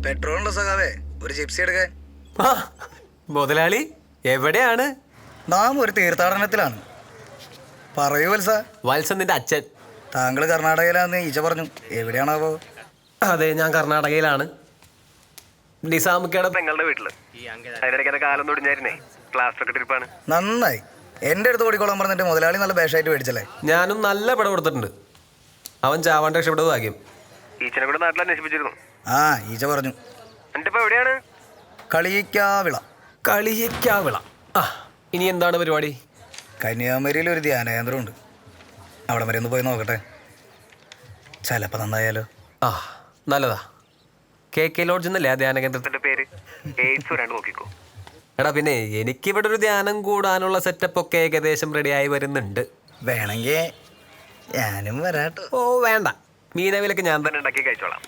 പെട്രോളിന്റെ സഖാവേ ഒരു ജിപ്സി എടുക്കാൻ. മുതലാളി എവിടെയാണ്? നാം ഒരു തീർത്ഥാടനത്തിലാണ്. പറയൂ വത്സ. വത്സൻ നിന്റെ അച്ഛൻ. താങ്കൾ കർണാടകയിലാന്ന് ഈച്ച പറഞ്ഞു. എവിടെയാണാവോ? അതെ, ഞാൻ കർണാടകയിലാണ്. നിസാമുക്കയുടെ പെങ്ങളുടെ വീട്ടില്. അതിനിടയ്ക്ക് കാലം തൊടിഞ്ഞായിരുന്നേ. പ്ലാസ്റ്റർ ഒക്കെ ഇട്ടിരിപ്പാണ്. നന്നായി. എൻ്റെ അടുത്ത് ഓടിക്കോളാൻ പറഞ്ഞിട്ട് മുതലാളി നല്ല ബേഷായിട്ട് മേടിച്ചല്ലേ. ഞാനും നല്ല പടം കൊടുത്തിട്ടുണ്ട്. അവൻ ചാവാണ്ട് രക്ഷപ്പെട്ടത് ഭാഗ്യം. ഈച്ചനെ കൂടെ നാട്ടിൽ അന്വേഷിപ്പിച്ചിരുന്നു. ആ ഈച്ച പറഞ്ഞു. എന്നിട്ടിപ്പോ എവിടെയാണ്? കളിയിക്കാവിള. കളിയക്കാവിള. ആ, ഇനി എന്താണ് പരിപാടി? കന്യാകുമാരിയിൽ ഒരു ധ്യാനകേന്ദ്രമുണ്ട്. അവിടെ വരെ ഒന്ന് പോയി നോക്കട്ടെ. ചിലപ്പോൾ നന്നായാലോ. ആ, നല്ലതാ. KK ലോഡ്ജ് എന്നല്ലേ ആ ധ്യാന കേന്ദ്രത്തിന്റെ പേര്? എയ്ഡ്സ് വരാണ്ട് നോക്കിക്കോ. എടാ, പിന്നെ എനിക്കിവിടെ ഒരു ധ്യാനം കൂടാനുള്ള സെറ്റപ്പ് ഒക്കെ ഏകദേശം റെഡിയായി വരുന്നുണ്ട്. വേണമെങ്കിൽ ഞാനും വരാട്ടോ. ഓ വേണ്ട, മീനവിലൊക്കെ ഞാൻ തന്നെ ഉണ്ടാക്കി കഴിച്ചോളാം.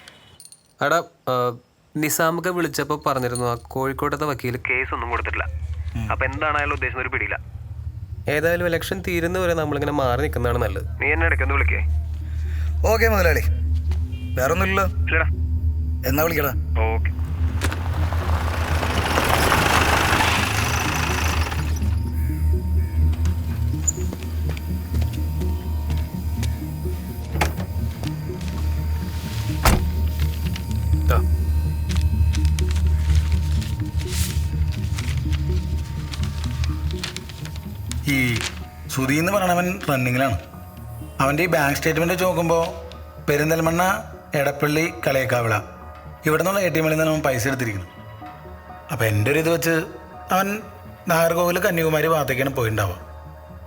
എടാ, നിസാമൊക്കെ വിളിച്ചപ്പോൾ പറഞ്ഞിരുന്നു ആ കോഴിക്കോട്ടത്തെ വക്കീൽ കേസ് ഒന്നും കൊടുത്തിട്ടില്ല. അപ്പൊ എന്താണ് അയാൾ ഉദ്ദേശം? ഒരു പിടിയില്ല. ഏതായാലും ഇലക്ഷൻ തീരുന്നവരെ നമ്മളിങ്ങനെ മാറി നിൽക്കുന്നതാണ് നല്ലത്. നീ എന്നെ ഇടയ്ക്കൊന്ന് വിളിക്കേ. ഓക്കെ മുതലാളി. വേറൊന്നുമില്ലല്ലോ. ഇല്ലടാ. എന്നാ വിളിക്കടാ. ഓക്കെ. ഈ സുധി എന്ന് പറയണവൻ റണ്ണിങ്ങിലാണ്. അവൻ്റെ ഈ ബാങ്ക് സ്റ്റേറ്റ്മെൻറ്റ് വെച്ച് നോക്കുമ്പോൾ പെരിന്തൽമണ്ണ, എടപ്പള്ളി, കളിയക്കാവിള ഇവിടെ നിന്നുള്ള ATM ൽ നിന്ന് അവൻ പൈസ എടുത്തിരിക്കുന്നു. അപ്പോൾ എൻ്റെ ഒരു ഇത് വെച്ച് അവൻ നാഗർകോവിൽ, കന്യാകുമാരി ഭാഗത്തേക്കാണ് പോയിട്ടുണ്ടാവുക.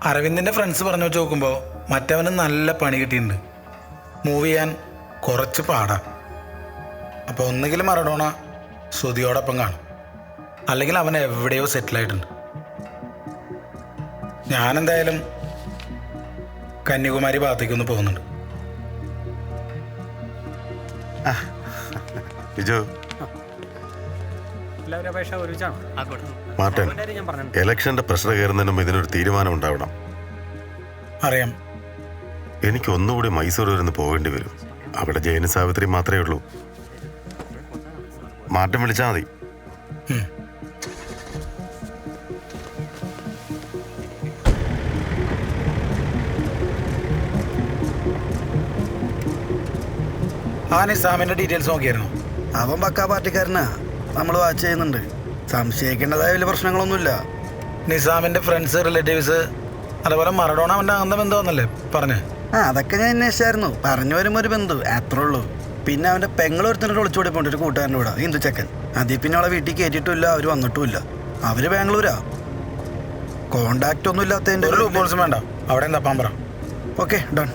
അരവിന്ദിൻ്റെ ഫ്രണ്ട്സ് പറഞ്ഞു വെച്ച് നോക്കുമ്പോൾ മറ്റവന് നല്ല പണി കിട്ടിയിട്ടുണ്ട്. മൂവ് ചെയ്യാൻ കുറച്ച് പാടാണ്. അപ്പോൾ ഒന്നുകിൽ മറഡോണ സുധിയോടൊപ്പം കാണും, അല്ലെങ്കിൽ അവൻ എവിടെയോ സെറ്റിലായിട്ടുണ്ട്. ഞാനെന്തായാലും കന്യാകുമാരി ഭാഗത്തേക്കൊന്ന് പോകുന്നുണ്ട്. മാർട്ടിൻ, ഇലക്ഷന്റെ പ്രഷർ കയറുന്നതിന് മുമ്പ് ഇതിനൊരു തീരുമാനം ഉണ്ടാവണം. അറിയാം. എനിക്ക് ഒന്നുകൂടി മൈസൂർ വരെ പോകേണ്ടി വരും. അവിടെ ജയന് സാവിത്രി മാത്രമേ ഉള്ളൂ. മാർട്ടിൻ വിളിച്ചാൽ മതി. ആ നിസാമിൻ്റെ ഡീറ്റെയിൽസ് നോക്കിയായിരുന്നു. അവൻ പക്കാ പാർട്ടിക്കാരനാ. നമ്മൾ വാച്ച് ചെയ്യുന്നുണ്ട്. സംശയിക്കേണ്ടതായ വലിയ പ്രശ്നങ്ങളൊന്നുമില്ല. നിസാമിൻ്റെ ഫ്രണ്ട്സ്, റിലേറ്റീവ്സ്, അതുപോലെ മറഡോണ അവൻ്റെ അന്ത ബന്ധമെന്നല്ലേ പറഞ്ഞ്? അതൊക്കെ ഞാൻ അന്വേഷിച്ചായിരുന്നു. പറഞ്ഞു വരുമ്പോൾ ഒരു ബന്ധു, അത്രേ ഉള്ളൂ. പിന്നെ അവൻ്റെ പെങ്ങളൊരുത്തനോട് ഒളിച്ചോടി പോയിട്ട് ഒരു കൂട്ടുകാരൻ്റെ കൂടെ, ഹിന്ദു ചെക്കൻ. അതിൽ പിന്നെ അവളെ വീട്ടിൽ കയറ്റിയിട്ടില്ല, അവർ വന്നിട്ടുമില്ല. അവർ ബാംഗ്ലൂരാ. കോണ്ടാക്റ്റ് ഒന്നും ഇല്ലാത്തതിൻ്റെ ഒരു റിപ്പോർട്ട്സും വേണ്ട. അവിടെ തപ്പാൻ പറ. Okay, done.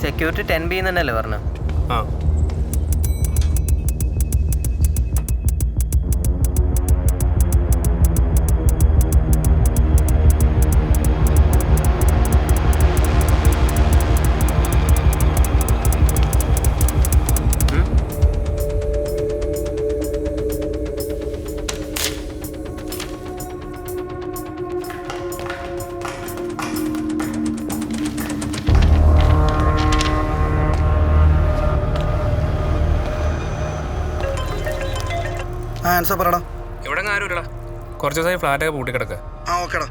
സെക്യൂരിറ്റി 10B എന്നല്ലേ പറഞ്ഞു? ആ, ആൻസർ പറയടാ. ഇവിടെ ആരും ഇല്ലടാ. കുറച്ച് ദിവസമായി ഫ്ലാറ്റൊക്കെ പൂട്ടിക്കിടക്കുക. ഓക്കെടാ.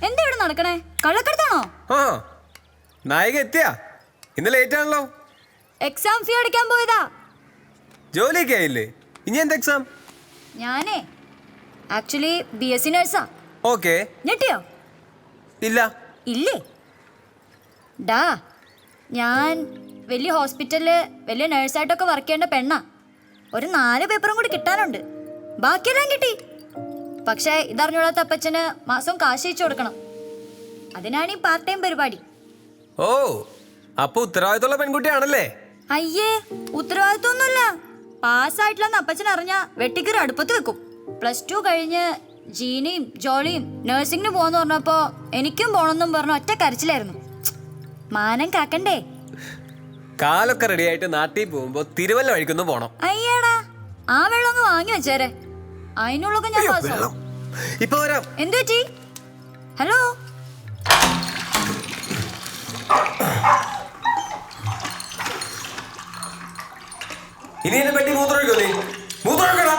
എന്താ ഇവിടെ നടക്കണേ? കള്ളക്കടത്താണോ? ആ നായിക എത്തിയാ? ഇന്ന് ലേറ്റ് ആണല്ലോ. എക്സാം ഫീ അടയ്ക്കാൻ പോയതാ. ജോലിയൊക്കെ ആയില്ലേ? ഇനി എന്താ എക്സാം? ഞാനേ ആക്ച്വലി BSc നഴ്സാ. ഓക്കെ. ഞെട്ടിയോ? ഇല്ല. ഇല്ലേ? ഡാ, ഞാൻ വലിയ ഹോസ്പിറ്റലില് വലിയ നഴ്സായിട്ടൊക്കെ വർക്ക് ചെയ്യേണ്ട പെണ്ണാ. ഒരു 4 പേപ്പറും കൂടി കിട്ടാനുണ്ട്. ബാക്കിയെല്ലാം കിട്ടി. പക്ഷേ ഇതറിഞ്ഞൂടാത്ത അപ്പച്ചന് മാസം കാശ് അയച്ചു കൊടുക്കണം. അതിനാണ് ഈ പാർട്ട് ടൈം പരിപാടി. ഓ, അപ്പൊ ഉത്തരവാദിത്തമുള്ള പെൺകുട്ടിയാണല്ലേ? അയ്യേ, ഉത്തരവാദിത്വമൊന്നുമില്ല. പാസ്സായിട്ടില്ലെന്ന് അപ്പച്ചൻ അറിഞ്ഞ വെട്ടിക്കറി അടുപ്പത്ത് വെക്കും. +2 കഴിഞ്ഞ് ജീനിയും ജോളിയും നഴ്സിംഗിന് പോകാന്ന് പറഞ്ഞപ്പോ എനിക്കും പോണെന്നും പറഞ്ഞു ഒറ്റ കരച്ചിലായിരുന്നു. മാനം കാക്കണ്ടേ? കാലൊക്കെ റെഡി ആയിട്ട് നാട്ടിൽ പോകുമ്പോ തിരുവല്ല വഴിക്കൊന്ന് പോണം. അയ്യേടാ, ആ വെള്ളം ഒന്ന് വാങ്ങി വെച്ചേരെ. അതിനുള്ളൊക്കെ ഞാൻ പാസ്സാവും. ഇപ്പൊ വരാം. എന്തു പറ്റി? ഹലോ, ഇനി എന്നെ പറ്റി മൂത്രമൊഴിക്കോ? നീ മൂത്രമൊഴിക്കടാ.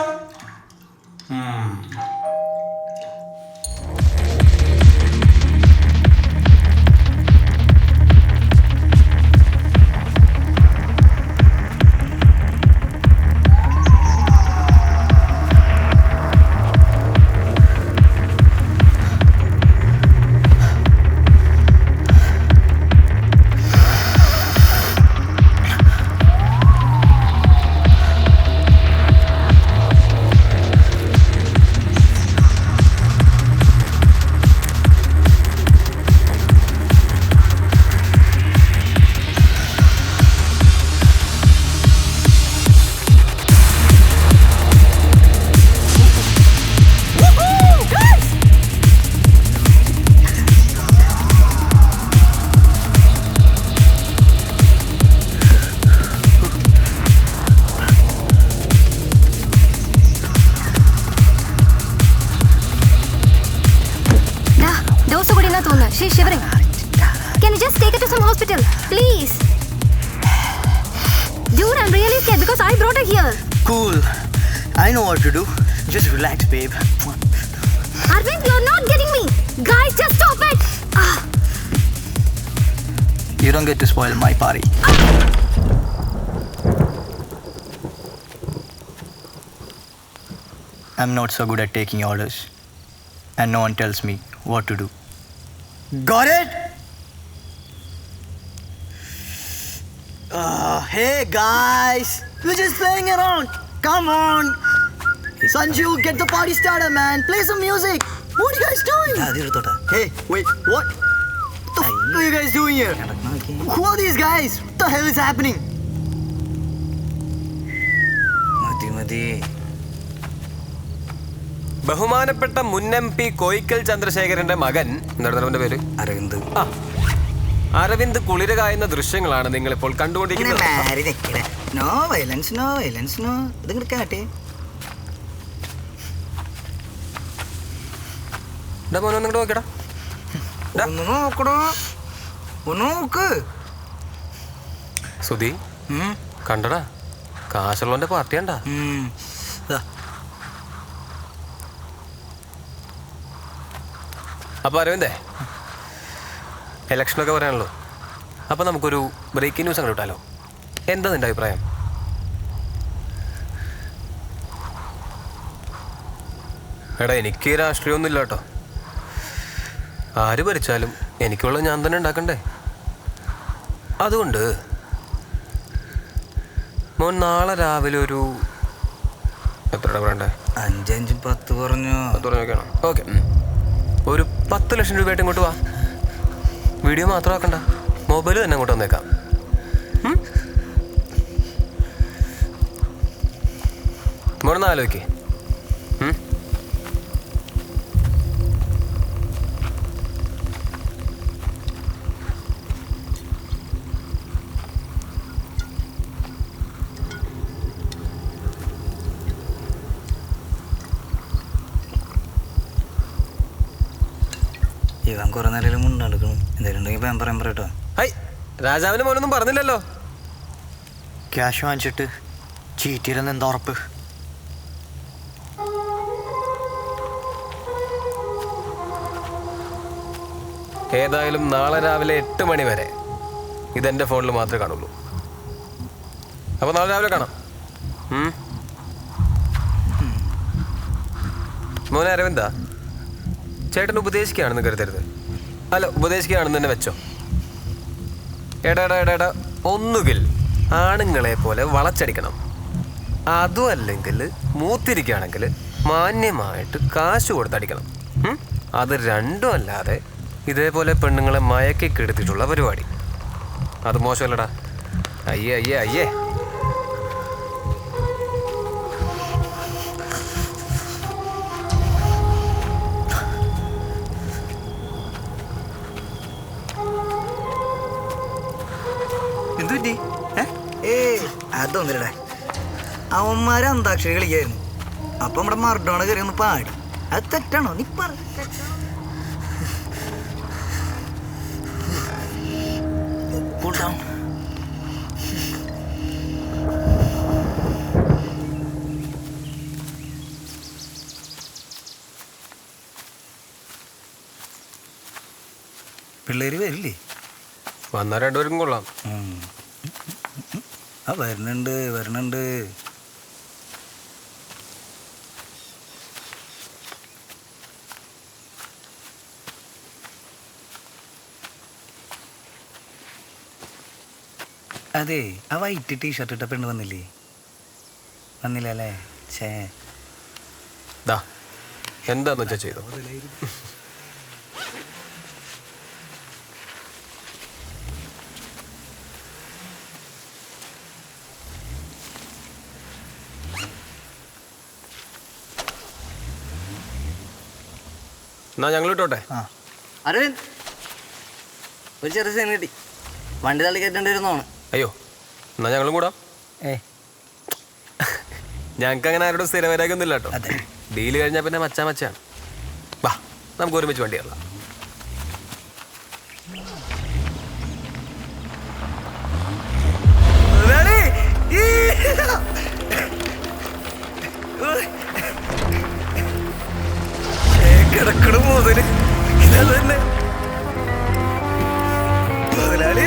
She's shivering. Can you just take her to some hospital, please? Dude, I'm really scared because I brought her here. Cool. I know what to do. Just relax, babe. Arvind, you're not getting me. Guys, just stop it. You don't get to spoil my party. I'm not so good at taking orders. And no one tells me what to do. Got it? Hey guys, we're just playing around. Come on. Sanju, get the party started, man. Play some music. What are you guys doing? Hey, wait, what? What the f are you guys doing here? Who are these guys? What the hell is happening? ബഹുമാനപ്പെട്ട മുൻ MP Koyikkal ചന്ദ്രശേഖരന്റെ മകൻ, എന്താണ് പേര്? അരവിന്ദ്. അരവിന്ദ് കുളിര കായുന്ന ദൃശ്യങ്ങളാണ് നിങ്ങൾ ഇപ്പോൾ കണ്ടുകൊണ്ടിരിക്കുന്നത്. No violence, no violence, no. ഇത് കാട്ടെ. മോനെ ഒന്നും നോക്കടാ. നോക്ക് സുധി, കണ്ടടാ, കാശുള്ളവന്റെ പാർട്ടിയാണ്ടാ. അപ്പൊ അരവിന്ദേ, ഇലക്ഷനൊക്കെ പറയാനുള്ളൂ. അപ്പൊ നമുക്കൊരു ബ്രേക്കിംഗ് ന്യൂസ് അങ്ങോട്ട് ഇട്ടാലോ? എന്താ നിന്റെ അഭിപ്രായം? എടാ, എനിക്ക് രാഷ്ട്രീയമൊന്നും ഇല്ല കേട്ടോ. ആര് ഭരിച്ചാലും എനിക്കുള്ളത് ഞാൻ തന്നെ ഉണ്ടാക്കണ്ടേ. അതുകൊണ്ട് മോൻ നാളെ രാവിലെ ഒരു എത്രയുടെ പറയണ്ടേ? 5 5 10 പറഞ്ഞു. 10 പറഞ്ഞൊക്കെയാണോ? ഓക്കെ. ഒരു 10 ലക്ഷം രൂപയായിട്ട് ഇങ്ങോട്ട് വാ. വീഡിയോ മാത്രം ആക്കണ്ട, മൊബൈൽ തന്നെ അങ്ങോട്ട് വന്നേക്കാം. മോനൊന്ന് ആലോചിക്കേ. ഇവൻ കുറെ നേരം മുണ്ടെടുക്കണം. എന്തെങ്കിലും ഉണ്ടെങ്കിൽ ഞാൻ പറയാൻ പറയട്ടോ. ഹൈ, രാജാവിന് മോനൊന്നും പറഞ്ഞില്ലല്ലോ. ക്യാഷ് വാങ്ങിച്ചിട്ട് ചീറ്റിയില്ലെന്ന് എന്താ ഉറപ്പ്? ഏതായാലും നാളെ രാവിലെ 8 മണി വരെ ഇതെൻ്റെ ഫോണിൽ മാത്രമേ കാണുള്ളൂ. അപ്പോൾ നാളെ രാവിലെ കാണാം. മോനെ അരവിന്ദ, ചേട്ടൻ ഉപദേശിക്കുകയാണെന്ന് കരുതരുത്. അല്ല, ഉപദേശിക്കുകയാണെന്ന് തന്നെ വെച്ചോ. എടാ ഒന്നുകിൽ ആണുങ്ങളെ പോലെ വളച്ചടിക്കണം, അതും അല്ലെങ്കിൽ മൂത്തിരിക്കുകയാണെങ്കിൽ മാന്യമായിട്ട് കാശ് കൊടുത്തടിക്കണം. അത് രണ്ടും അല്ലാതെ ഇതേപോലെ പെണ്ണുങ്ങളെ മയക്കി കെടുത്തിട്ടുള്ള പരിപാടി അത് മോശമല്ലടാ. അയ്യേ അയ്യേ അയ്യേ. എന്തുപറ്റി? അതൊന്നില്ലടേ, അവന്മാര് അന്താക്ഷരി കളിക്കായിരുന്നു. അപ്പൊ നമ്മുടെ മർഡോണ കയറി ഒന്ന് പാടി. അത് തെറ്റാണോ? നീ പറ. പിള്ളേര് വരില്ലേ? വന്നാൽ രണ്ടുപേരും കൊള്ളാം. ആ വരണുണ്ട്. അതെ, ആ വൈറ്റ് ടീഷർട്ട് ഇട്ട പെണ്ണ് വന്നില്ലേ? വന്നില്ല അല്ലേ? എന്താന്ന് വെച്ചാ ചെയ്തോ. എന്നാ ഞങ്ങൾ ഇട്ടോട്ടെ. അരവിന്ദ്, ഒരു ചെറിയ സീൻ കിട്ടി. വണ്ടി തള്ളി കയറ്റേണ്ടി വരുന്നതാണ്. അയ്യോ, എന്നാ ഞങ്ങളും കൂടാം. ഞങ്ങൾക്ക് അങ്ങനെ ആരോടും സ്ഥിരവരാകൊന്നും ഇല്ല കേട്ടോ. ഡീല് കഴിഞ്ഞാൽ പിന്നെ മച്ചാണ്. വാ, നമുക്ക് ഒരുമിച്ച് വണ്ടി കയറാം. കിടക്കണം മുതല് ഇതന്നെ മുതലാളി.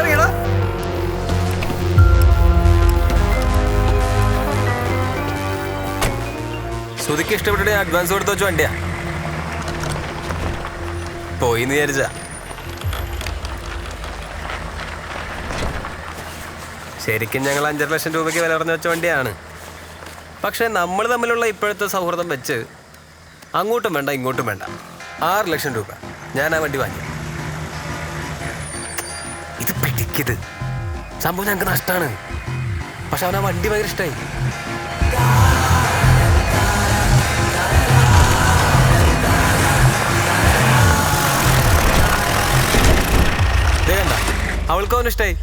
വീടാ ശ്രുതിക്ക് ഇഷ്ടപ്പെട്ടിട്ട് അഡ്വാൻസ് കൊടുത്ത് വെച്ച വണ്ടിയാ. പോയിന്ന് വിചാരിച്ച. ശരിക്കും ഞങ്ങൾ 5.5 ലക്ഷം രൂപയ്ക്ക് വില പറഞ്ഞ് വെച്ച വണ്ടിയാണ്. പക്ഷേ നമ്മൾ തമ്മിലുള്ള ഇപ്പോഴത്തെ സൗഹൃദം വെച്ച് അങ്ങോട്ടും വേണ്ട ഇങ്ങോട്ടും വേണ്ട 6 ലക്ഷം രൂപ ഞാൻ ആ വണ്ടി വാങ്ങി. ഇത് പിടിക്കത് സംഭവം ഞങ്ങൾക്ക് നഷ്ടമാണ്. പക്ഷെ അവൻ ആ വണ്ടി ഭയങ്കര ഇഷ്ടമായി. അവൾക്ക് അവന് ഇഷ്ടായി.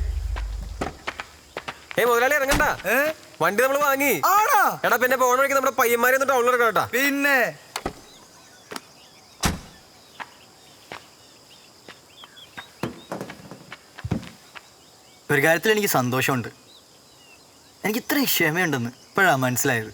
മുതലാളി ഇറങ്ങണ്ട, വണ്ടി നമ്മൾ വാങ്ങി. എടാ പിന്നെ പോണ വഴിക്ക് നമ്മുടെ പയ്യന്മാരെ ഒന്ന് ടൗണിൽ ഇറങ്ങാം കേട്ടാ. പിന്നെ ഒരു കാര്യത്തിൽ എനിക്ക് സന്തോഷമുണ്ട്. എനിക്ക് ഇത്രയും ക്ഷമയുണ്ടെന്ന് ഇപ്പോഴാണ് മനസ്സിലായത്.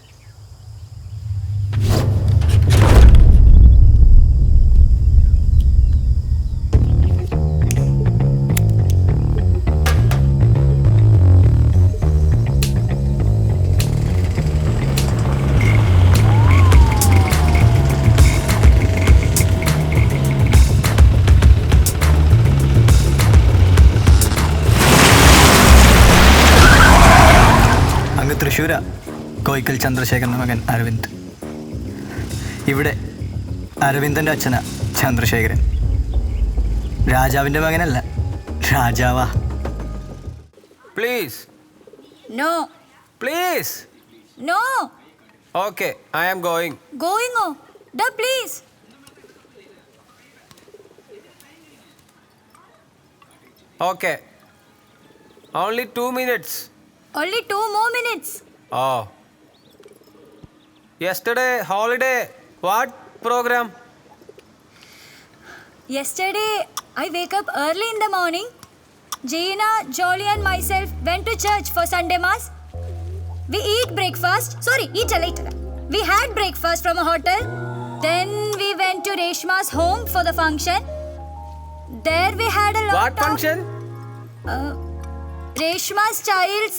തൃശ്ശൂരാ കോയിക്കൽ ചന്ദ്രശേഖരൻ്റെ മകൻ അരവിന്ദ്. ഇവിടെ അരവിന്ദൻ്റെ അച്ഛനാ ചന്ദ്രശേഖരൻ. രാജാവിൻ്റെ മകനല്ല, രാജാവാ. Please no please. No. Okay, I am going. ഗോയിങ്ങോ? ഡാ please. Okay, only 2 minutes. Only 2 more minutes. Oh. Yesterday holiday, what program? Yesterday, I wake up early in the morning. Gina, Jolly and myself went to church for Sunday Mass. We eat breakfast. Sorry, eat later. We had breakfast from a hotel. Then we went to Reshma's home for the function. There we had a lot What function? Reshma's child's...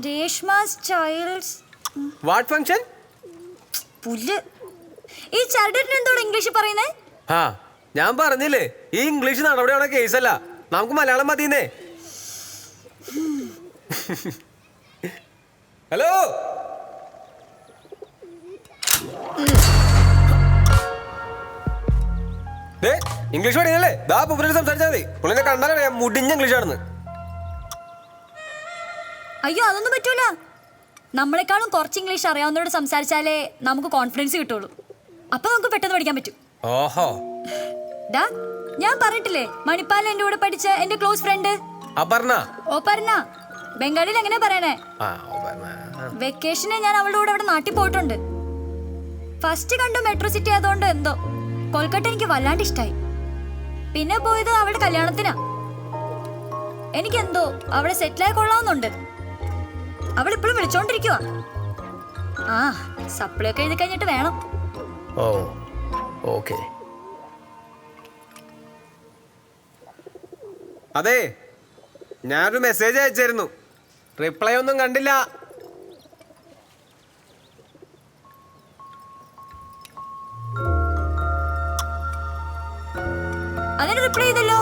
Reshma's child's... What function? പുല്ല്. ഈ ചരടിന് എന്തോട് English പറയുന്നേ? ആ, ഞാൻ പറഞ്ഞില്ലേ, ഈ English നടപടിയുള്ള കേസല്ല, നമുക്ക് മലയാളം മതിയെന്നേ. ഹലോ, ഇംഗ്ലീഷ് പഠിക്കുന്നല്ലേ? ദാ പുള്ളിനെ സംസാരിച്ചാൽ മതി. പുള്ളിനെ കണ്ടാലറിയാം മുടിഞ്ഞ ഇംഗ്ലീഷാണെന്ന്. അയ്യോ, അതൊന്നും പറ്റൂല. നമ്മളെക്കാളും കുറച്ച് ഇംഗ്ലീഷ് അറിയാവുന്നവരോട് സംസാരിച്ചാലേ നമുക്ക് കോൺഫിഡൻസ് കിട്ടുള്ളൂ. അപ്പൊ നമുക്ക് പെട്ടെന്ന് പഠിക്കാൻ പറ്റും. ഓഹോ. ഡാ, ഞാൻ പറഞ്ഞിട്ടില്ലേ, മണിപ്പാൽ എന്റെ കൂടെ പഠിച്ച എന്റെ ക്ലോസ് ഫ്രണ്ട് അപർണ. ഓപർണ. ബംഗാളിൽ എങ്ങനെ പറയണേ? വെക്കേഷന് ഞാൻ അവളുടെ കൂടെ അവിടെ നാട്ടിൽ പോയിട്ടുണ്ട്. ഫസ്റ്റ് കണ്ടു മെട്രോ സിറ്റി ആയതുകൊണ്ട് എന്തോ കൊൽക്കട്ട എനിക്ക് വല്ലാണ്ട് ഇഷ്ടായി. പിന്നെ പോയത് അവളുടെ കല്യാണത്തിനാ. എനിക്കെന്തോ അവിടെ സെറ്റിലായി കൊള്ളാവുന്നുണ്ട്. അവൾ ഇപ്പോഴും വിളിച്ചോണ്ടിരിക്കുക. ആ, സപ്ലൈ ഒക്കെ എഴുതി കഴിഞ്ഞിട്ട് വേണം. ഓ, ഓക്കെ. അതെ, ഞാനൊരു മെസ്സേജ് അയച്ചായിരുന്നു, റിപ്ലൈ ഒന്നും കണ്ടില്ല. അതിന് റിപ്ലൈ ചെയ്തല്ലോ.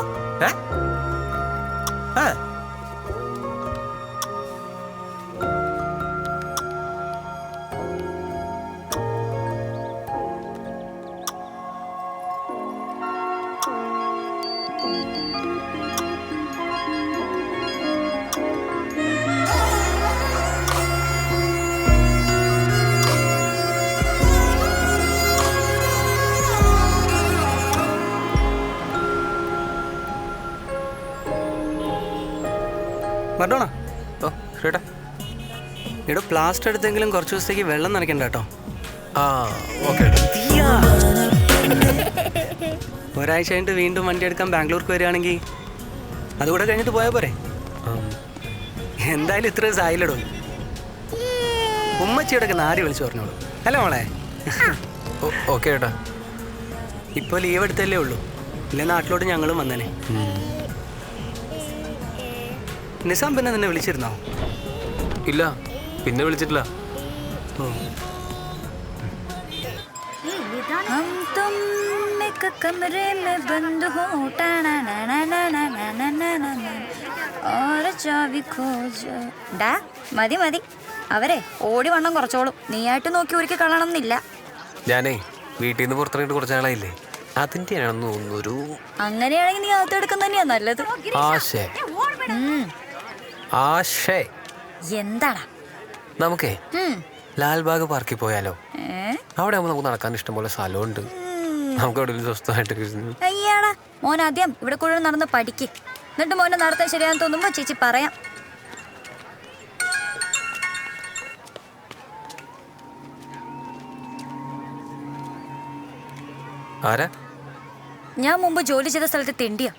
പറഞ്ഞോണോ? ഓ, കേട്ടാ. ഇവിടെ പ്ലാസ്റ്റർ എടുത്തെങ്കിലും കുറച്ച് ദിവസത്തേക്ക് വെള്ളം നനയ്ക്കണ്ട കേട്ടോ. ആ, ഓക്കെ. ഒരാഴ്ച കഴിഞ്ഞിട്ട് വീണ്ടും വണ്ടി എടുക്കാൻ ബാംഗ്ലൂർക്ക് വരികയാണെങ്കിൽ അതുകൂടെ കഴിഞ്ഞിട്ട് പോയാൽ പോരെ? എന്തായാലും ഇത്ര സായിലിടും. ഉമ്മച്ചിയോടൊക്കെ നാരി വിളിച്ചു പറഞ്ഞോളൂ. അല്ല മോളെ? ഓക്കെ ഏട്ടാ. ഇപ്പോൾ ലീവ് എടുത്തല്ലേ ഉള്ളൂ, ഇല്ലേ നാട്ടിലോട്ട് ഞങ്ങളും വന്നേനെ. നിസാം പിന്നെ നിന്നെ വിളിച്ചിരുന്നോ? ഇല്ല, പിന്നെ വിളിച്ചിട്ടില്ല. മതി മതി, അവരെ ഓടി വണ്ണം കുറച്ചോളും. നീയായിട്ട് നോക്കി ഒരിക്കൽ കളയണം എന്നില്ല. ഞാനേ വീട്ടിൽ നിന്ന് പുറത്തിറങ്ങിയിട്ട് കുറച്ച് നാളായില്ലേ, അതിൻ്റെ ആണെന്ന് തോന്നുന്നു. അങ്ങനെയാണെങ്കിൽ നീ അകത്തെടുക്കുന്ന തന്നെയാ നല്ലത്. ആശേ, എന്താടാ? നമുക്കേ ലാൽബാഗ് പാർക്കിൽ പോയാലോ? അവിടെ ആകുമ്പോൾ നമുക്ക് നടക്കാൻ ഇഷ്ടംപോലെ സ്ഥലമുണ്ട്. നമുക്ക് എവിടെയും സ്വസ്ഥമായിട്ട്. അയ്യാടാ, മോൻ ആദ്യം ഇവിടെ കൂടുതൽ നടന്ന് പഠിക്ക്, എന്നിട്ട് മോനെ നടത്താൻ ശരിയാന്ന് തോന്നുമ്പോ ചേച്ചി പറയാം. ആരാ? ഞാൻ മുമ്പ് ജോലി ചെയ്ത സ്ഥലത്ത് തെണ്ടിയാ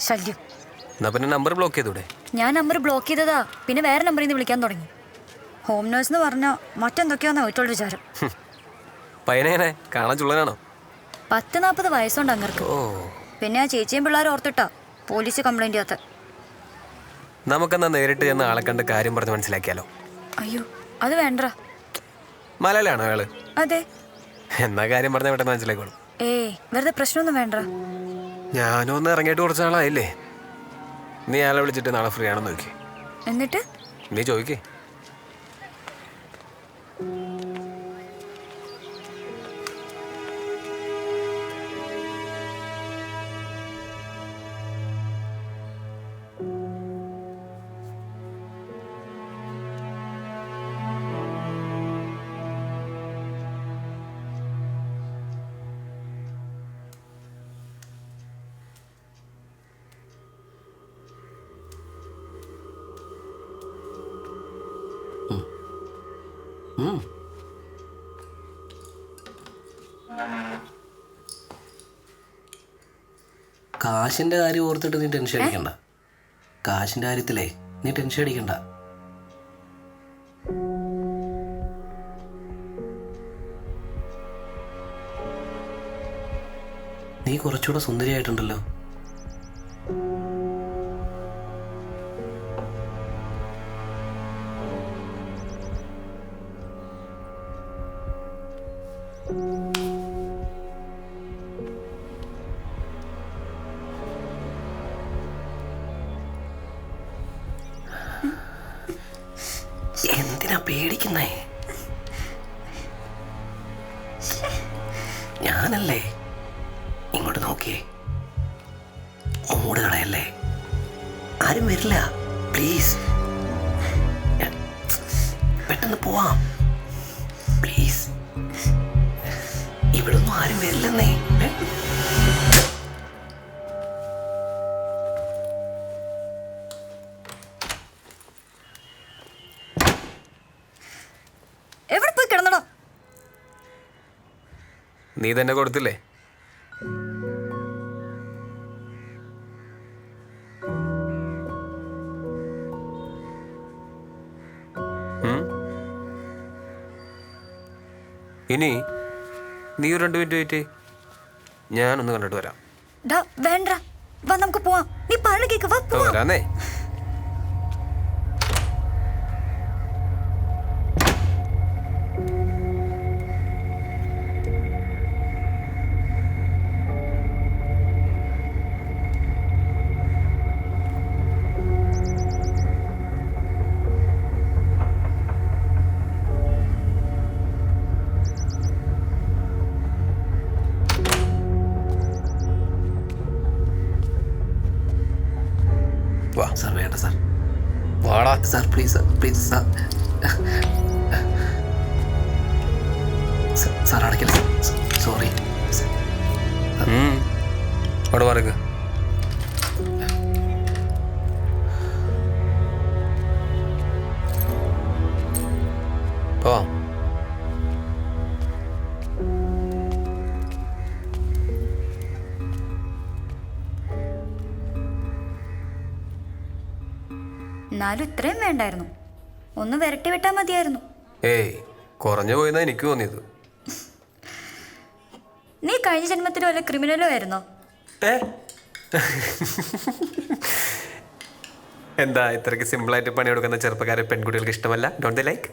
ശല്യം. എന്നാ പിന്നെ നമ്പർ ബ്ലോക്ക് ചെയ്തൂടെ? ഞാൻ നമ്പർ ബ്ലോക്ക് ചെയ്തതാ, പിന്നെ വേറെ നമ്പറിൽ നിന്ന് വിളിക്കാൻ തുടങ്ങി. ഹോം നേഴ്സ് എന്ന് പറഞ്ഞാൽ മറ്റെന്തൊക്കെയാന്ന് വീട്ടുള്ള വിചാരം. പയ്യനെങ്ങനെ കാണാൻ ചുള്ളനാണോ? 40-40 വയസ്സുണ്ട് അങ്ങർക്ക്. പിന്നെ ആ ചേച്ചിയും പിള്ളേരും ഓർത്തിട്ടാ പോലീസ് കംപ്ലൈന്റ് ചെയ്യാത്ത. നമുക്കെന്നാ നേരിട്ട് ചെന്ന് ആളെ കണ്ട് കാര്യം പറഞ്ഞ് മനസ്സിലാക്കിയാലോ? അയ്യോ, അത് വേണ്ട. മലയാളാണോ അയാള്? അതെ. എന്നാ കാര്യം പറഞ്ഞാൽ പെട്ടെന്ന് മനസ്സിലാക്കോളും. വെറുതെ പ്രശ്നമൊന്നും വേണ്ട. ഞാനും ഒന്ന് ഇറങ്ങിയിട്ട് കുറച്ച് നാളായില്ലേ. നീ അയാളെ വിളിച്ചിട്ട് നാളെ ഫ്രീ ആണെന്ന് നോക്കി. എന്നിട്ട് നീ ചോദിക്കേ. കാശിന്റെ കാര്യം ഓർത്തിട്ട് നീ ടെൻഷൻ അടിക്കണ്ട. കാശിന്റെ കാര്യത്തിലേ നീ ടെൻഷൻ അടിക്കണ്ട. നീ കുറച്ചുകൂടെ സുന്ദരിയായിട്ടുണ്ടല്ലോ. എന്തിനാ പേടിക്കുന്നേ? ഞാനല്ലേ. ഇങ്ങോട്ട് നോക്കിയേ. മൂട് കളയല്ലേ. ആരും വരില്ല. പ്ലീസ് പെട്ടെന്ന് പോവാം. പ്ലീസ്. ഇവിടൊന്നും ആരും വരില്ലെന്നേ. എവിടെ പോയി കിടന്നടോ? നീ തന്നെ കൊടുത്തില്ലേ? ഇനി നീ ഒരു 2 മിനിറ്റ് വെയിറ്റ്. ഞാനൊന്ന് കണ്ടിട്ട് വരാം. വേണ്ട, വാ നമുക്ക് പോവാം. നീ പറഞ്ഞു കേക്ക്, വാ പോവാം. വരാന്നേ. വാ സാർ വേണ്ട സാർ. വാടാ. Sir please sir, please sir. Sir അടയ്ക്കല്ല. സോറി. അവിടെ പറക്ക്. പോവാം. എന്നാലും ഇത്രയും വേണ്ടായിരുന്നു. ഒന്ന് വിരട്ടി വിട്ടാ മതിയായിരുന്നു. ഏയ് കുറഞ്ഞു പോയെന്നാ എനിക്ക് തോന്നിയത്. നീ കഴിഞ്ഞ ജന്മത്തിൽ വല്ല ക്രിമിനലോ ആയിരുന്നോ? എന്താ ഇത്രയ്ക്ക് സിമ്പിളായിട്ട് പണിയെടുക്കുന്ന ചെറുപ്പക്കാരെ പെൺകുട്ടികൾക്ക് ഇഷ്ടമല്ല? Don't they like?